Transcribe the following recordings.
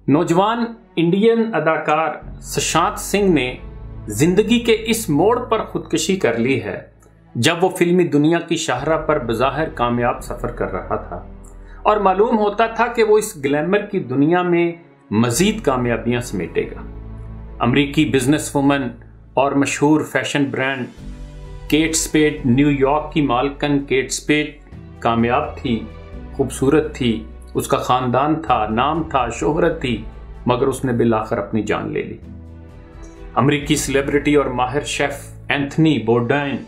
नौजवान इंडियन अदाकार सुशांत सिंह ने जिंदगी के इस मोड़ पर खुदकुशी कर ली है जब वो फिल्मी दुनिया की शाहराह पर बज़ाहिर कामयाब सफ़र कर रहा था और मालूम होता था कि वो इस ग्लैमर की दुनिया में मज़ीद कामयाबियां समेटेगा। अमरीकी बिजनेस वुमन और मशहूर fashion brand Kate Spade New York की मालकन केट स्पेड कामयाब थी, खूबसूरत थी, उसका ख़ानदान था, नाम था, शोहरत थी, मगर उसने बिलाखिर अपनी जान ले ली। अमरीकी सेलिब्रिटी और माहिर शेफ एंथनी बोर्डाइन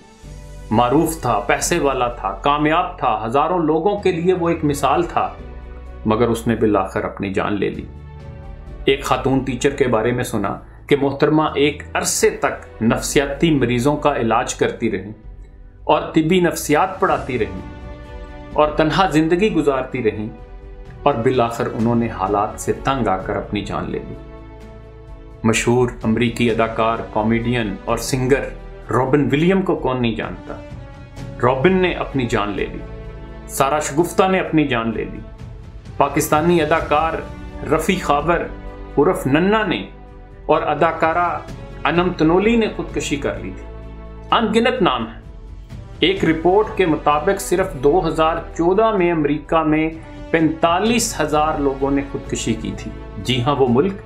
मारूफ था, पैसे वाला था, कामयाब था, हज़ारों लोगों के लिए वो एक मिसाल था, मगर उसने बिलाखिर अपनी जान ले ली। एक खातून टीचर के बारे में सुना कि मोहतरमा एक अरसे तक नफ्सियाती मरीजों का इलाज करती रही और तिब्बी नफ्सियात पढ़ाती रही और तन्हा जिंदगी गुजारती रही और बिलाखिर उन्होंने हालात से तंग आकर अपनी जान ले ली। मशहूर अमरीकी अदाकार, कॉमेडियन और सिंगर रॉबिन विलियम को कौन नहीं जानता। रॉबिन ने अपनी जान ले ली, सारा शगुफ्ता ने अपनी जान ले ली, पाकिस्तानी अदाकार रफ़ी खावर उर्फ नन्ना ने और अदाकारा अनम तनोली ने खुदकुशी कर ली थी। अनगिनत नाम है। एक रिपोर्ट के मुताबिक सिर्फ 2014 में अमेरिका में 45,000 लोगों ने खुदकुशी की थी। जी हाँ, वो मुल्क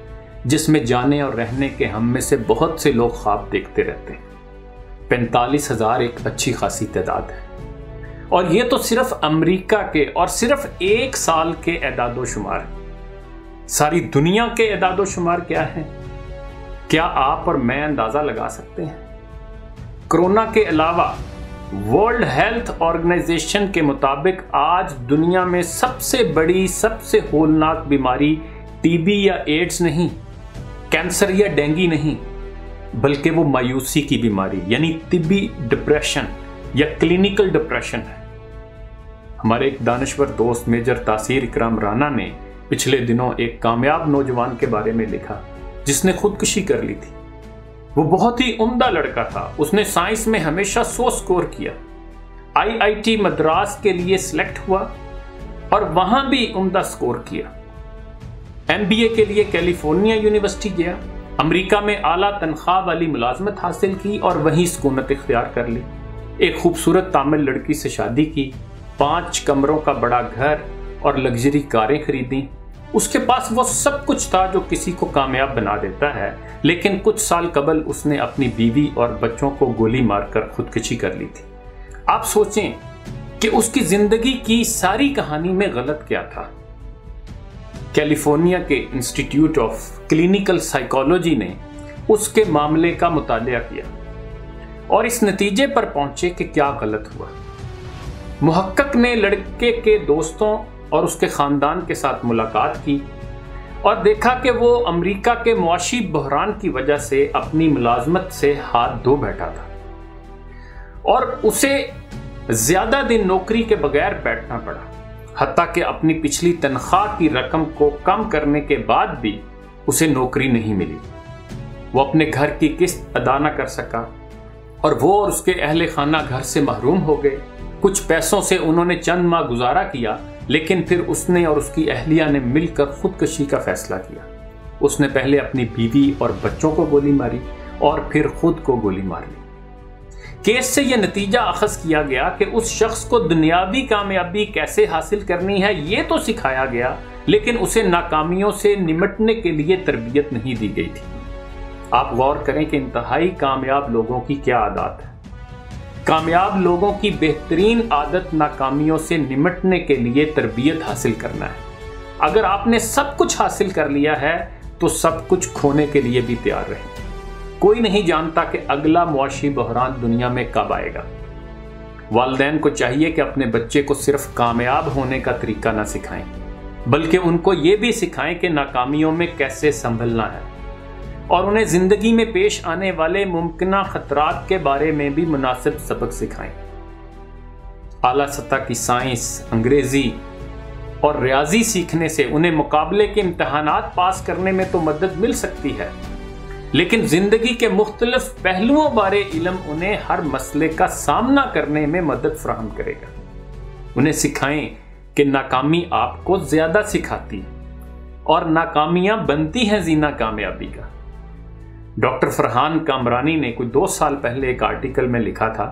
जिसमें जाने और रहने के हम में से बहुत से लोग ख्वाब देखते रहते हैं। 45,000 एक अच्छी खासी तादाद है और ये तो सिर्फ अमेरिका के और सिर्फ एक साल के एदादोशुमार। सारी दुनिया के एदादोशुमार क्या है, क्या आप और मैं अंदाजा लगा सकते हैं? कोरोना के अलावा वर्ल्ड हेल्थ ऑर्गेनाइजेशन के मुताबिक आज दुनिया में सबसे बड़ी, सबसे होलनाक बीमारी टीबी या एड्स नहीं, कैंसर या डेंगू नहीं, बल्कि वो मायूसी की बीमारी यानी तिब्बी डिप्रेशन या क्लिनिकल डिप्रेशन है। हमारे एक दानिश्वर दोस्त मेजर तासीर इकराम राना ने पिछले दिनों एक कामयाब नौजवान के बारे में लिखा जिसने खुदकुशी कर ली थी। वो बहुत ही उम्दा लड़का था। उसने साइंस में हमेशा 100 स्कोर किया, आईआईटी मद्रास के लिए सिलेक्ट हुआ और वहां भी उम्दा स्कोर किया। एमबीए के लिए कैलिफोर्निया यूनिवर्सिटी गया, अमेरिका में आला तनख्वाह वाली मुलाजमत हासिल की और वहीं सुकूनत इख्तियार कर ली। एक खूबसूरत तामिल लड़की से शादी की, 5 कमरों का बड़ा घर और लग्जरी कारें खरीदी। उसके पास वो सब कुछ था जो किसी को कामयाब बना देता है, लेकिन कुछ साल कबल उसने अपनी बीवी और बच्चों को गोली मारकर खुदकुशी कर ली थी। आप सोचें कि उसकी जिंदगी की सारी कहानी में गलत क्या था। कैलिफोर्निया के इंस्टीट्यूट ऑफ क्लिनिकल साइकोलॉजी ने उसके मामले का मुतालिया किया और इस नतीजे पर पहुंचे कि क्या गलत हुआ। मुहक्किक ने लड़के के दोस्तों और उसके खानदान के साथ मुलाकात की और देखा कि वो अमेरिका के मुआशी बहरान की वजह से अपनी मुलाजमत से हाथ धो बैठा था और उसे ज्यादा दिन नौकरी के बगैर बैठना पड़ा। हत्ता कि अपनी पिछली तनख्वाह की रकम को कम करने के बाद भी उसे नौकरी नहीं मिली। वो अपने घर की किस्त अदा न कर सका और वो और उसके अहले खाना घर से महरूम हो गए। कुछ पैसों से उन्होंने चंद माह गुजारा किया, लेकिन फिर उसने और उसकी अहलिया ने मिलकर खुदकुशी का फैसला किया। उसने पहले अपनी बीवी और बच्चों को गोली मारी और फिर खुद को गोली मार ली। केस से यह नतीजा अखज़ किया गया कि उस शख्स को दुनियावी कामयाबी कैसे हासिल करनी है ये तो सिखाया गया, लेकिन उसे नाकामियों से निमटने के लिए तरबियत नहीं दी गई थी। आप गौर करें कि इंतहाई कामयाब लोगों की क्या आदत है। कामयाब लोगों की बेहतरीन आदत नाकामियों से निमटने के लिए तरबियत हासिल करना है। अगर आपने सब कुछ हासिल कर लिया है तो सब कुछ खोने के लिए भी तैयार रहें। कोई नहीं जानता कि अगला मुआशी बहरान दुनिया में कब आएगा। वालिदैन को चाहिए कि अपने बच्चे को सिर्फ कामयाब होने का तरीका ना सिखाएं, बल्कि उनको ये भी सिखाएं कि नाकामियों में कैसे संभलना है और उन्हें जिंदगी में पेश आने वाले मुमकिन खतरात के बारे में भी मुनासिब सबक सिखाएं। आला सतह की साइंस, अंग्रेजी और रियाजी सीखने से उन्हें मुकाबले के इम्तहानात पास करने में तो मदद मिल सकती है, लेकिन जिंदगी के मुख्तलिफ पहलुओं बारे इल्म उन्हें हर मसले का सामना करने में मदद फराहम करेगा। उन्हें सिखाएं कि नाकामी आपको ज्यादा सिखाती है, और नाकामियां बनती हैं जीना कामयाबी का। डॉक्टर फरहान कामरानी ने कुछ 2 साल पहले एक आर्टिकल में लिखा था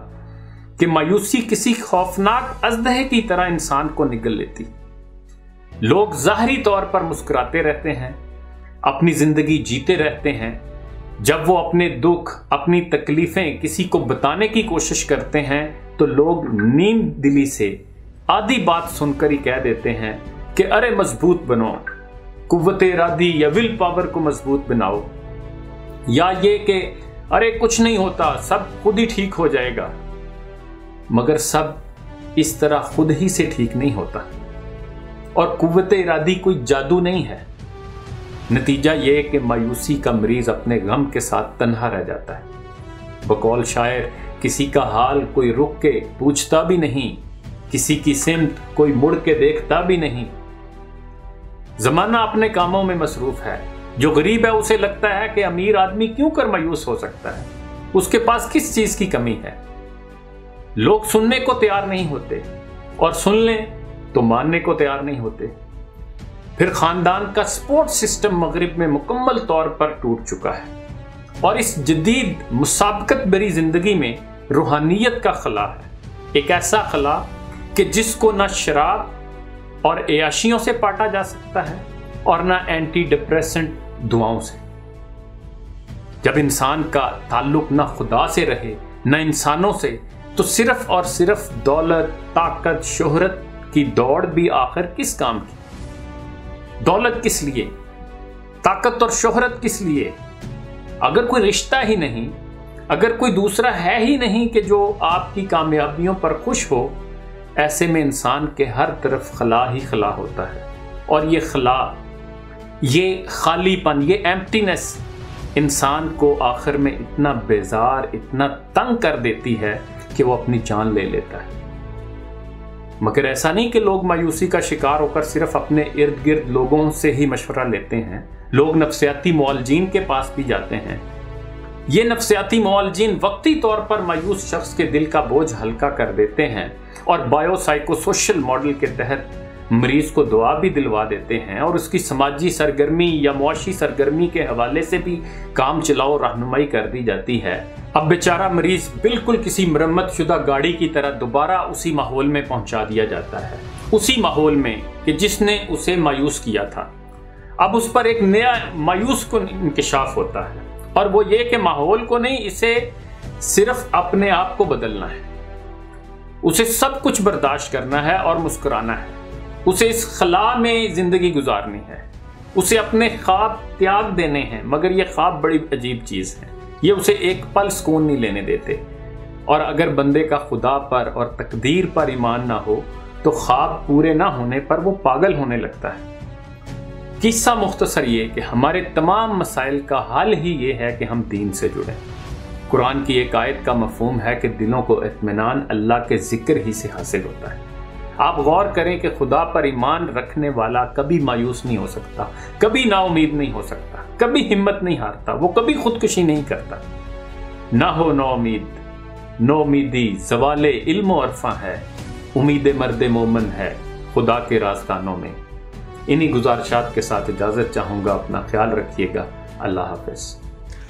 कि मायूसी किसी खौफनाक अजदहे की तरह इंसान को निगल लेती। लोग ज़ाहरी तौर पर मुस्कुराते रहते हैं, अपनी जिंदगी जीते रहते हैं। जब वो अपने दुख, अपनी तकलीफें किसी को बताने की कोशिश करते हैं तो लोग नीम दिली से आधी बात सुनकर ही कह देते हैं कि अरे मजबूत बनो, कुव्वत इरादी या विल पावर को मजबूत बनाओ, या ये कि अरे कुछ नहीं होता, सब खुद ही ठीक हो जाएगा। मगर सब इस तरह खुद ही से ठीक नहीं होता और कुव्वत इरादी कोई जादू नहीं है। नतीजा ये कि मायूसी का मरीज अपने गम के साथ तन्हा रह जाता है। बकौल शायर, किसी का हाल कोई रुक के पूछता भी नहीं, किसी की सिमत कोई मुड़ के देखता भी नहीं। जमाना अपने कामों में मसरूफ है। जो गरीब है उसे लगता है कि अमीर आदमी क्यों कर मायूस हो सकता है, उसके पास किस चीज की कमी है। लोग सुनने को तैयार नहीं होते और सुन लें तो मानने को तैयार नहीं होते। फिर खानदान का सपोर्ट सिस्टम मगरिब में मुकम्मल तौर पर टूट चुका है और इस जदीद मुसाबकत भरी जिंदगी में रूहानियत का खला है, एक ऐसा खला कि जिसको ना शराब और एयाशियों से पाटा जा सकता है और ना एंटी डिप्रेसेंट दुआओं से। जब इंसान का ताल्लुक ना खुदा से रहे ना इंसानों से, तो सिर्फ और सिर्फ दौलत, ताकत, शोहरत की दौड़ भी आखिर किस काम की? दौलत किस लिए, ताकत और शोहरत किस लिए? अगर कोई रिश्ता ही नहीं, अगर कोई दूसरा है ही नहीं कि जो आपकी कामयाबियों पर खुश हो, ऐसे में इंसान के हर तरफ खला ही खला होता है। और ये खला, ये खालीपन, ये एम्प्टीनेस इंसान को आखिर में इतना बेजार, इतना तंग कर देती है कि वो अपनी जान ले लेता है। मगर ऐसा नहीं कि लोग मायूसी का शिकार होकर सिर्फ अपने इर्द गिर्द लोगों से ही मशवरा लेते हैं। लोग नफ्सियाती मुआलजीन के पास भी जाते हैं। ये नफ्सियाती मुआलजीन वक्ती तौर पर मायूस शख्स के दिल का बोझ हल्का कर देते हैं और बायोसाइकोसोशल मॉडल के तहत मरीज को दुआ भी दिलवा देते हैं और उसकी समाजी सरगर्मी या मुआशी सरगर्मी के हवाले से भी काम चलाओ रहनुमाई कर दी जाती है। अब बेचारा मरीज बिल्कुल किसी मरम्मत शुदा गाड़ी की तरह दोबारा उसी माहौल में पहुंचा दिया जाता है, उसी माहौल में कि जिसने उसे मायूस किया था। अब उस पर एक नया मायूस को इंकिशाफ होता है और वो ये कि माहौल को नहीं, इसे सिर्फ अपने आप को बदलना है। उसे सब कुछ बर्दाश्त करना है और मुस्कुराना है। उसे इस खला में जिंदगी गुजारनी है। उसे अपने ख्वाब त्याग देने हैं। मगर ये ख्वाब बड़ी अजीब चीज है, ये उसे एक पल सुकून नहीं लेने देते। और अगर बंदे का खुदा पर और तकदीर पर ईमान ना हो तो ख्वाब पूरे ना होने पर वो पागल होने लगता है। किस्सा मुख्तसर ये कि हमारे तमाम मसाइल का हल ही ये है कि हम दीन से जुड़ें। कुरान की एक आयत का मफहूम है कि दिलों को इत्मीनान अल्लाह के जिक्र ही से हासिल होता है। आप गौर करें कि खुदा पर ईमान रखने वाला कभी मायूस नहीं हो सकता, कभी नाउमीद नहीं हो सकता, कभी हिम्मत नहीं हारता, वो कभी खुदकुशी नहीं करता। ना हो नाउमीद, नौमीदी ज़वाले इल्म और अरफा है, उम्मीद मर्द मोमन है खुदा के राज़दानों में। इन्हीं गुजारिशात के साथ इजाज़त चाहूँगा। अपना ख्याल रखिएगा। अल्लाह हाफ़िज़।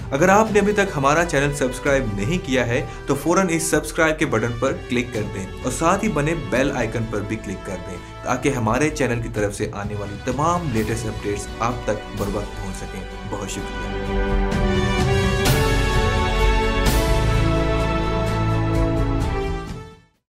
अगर आपने अभी तक हमारा चैनल सब्सक्राइब नहीं किया है तो फौरन इस सब्सक्राइब के बटन पर क्लिक कर दें और साथ ही बने बेल आइकन पर भी क्लिक कर दें ताकि हमारे चैनल की तरफ से आने वाली तमाम लेटेस्ट अपडेट्स आप तक बर वक्त पहुंच सकें। बहुत शुक्रिया।